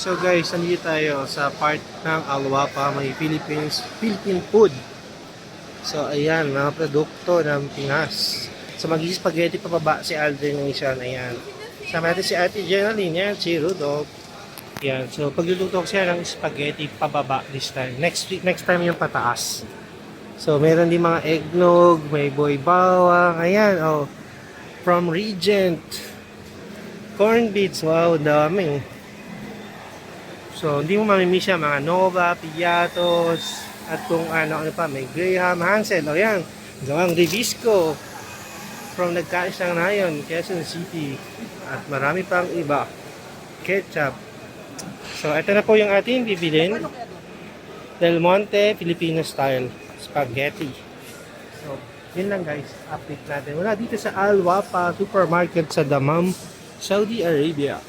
So guys, nandito tayo sa part ng Alwapa, may Philippine food. So ayan, mga produkto ng Pinas. So mag-spaghetti pababa si Aldrin Nation, ayan. Sama natin si Ate Jenaline, yan, si Rudolph. Yan, so pagluluto ko siya ng spaghetti pababa this time. Next time yung pataas. So meron din mga eggnog, may boy bawang, ayan, oh. From Regent. Corn beets, wow, dami. So, hindi mo mamimiss siya, mga Nova, Piatos, at kung ano pa, may Graham, Hansel, o yan, gawang Ribisco, from Nagkais lang na yun, Quezon City, at marami pang iba, ketchup. So, ito na po yung ating bibilin, Del Monte, Filipino style, spaghetti. So, yun lang guys, update natin. Wala dito sa Al Wafa Supermarket sa Dammam, Saudi Arabia.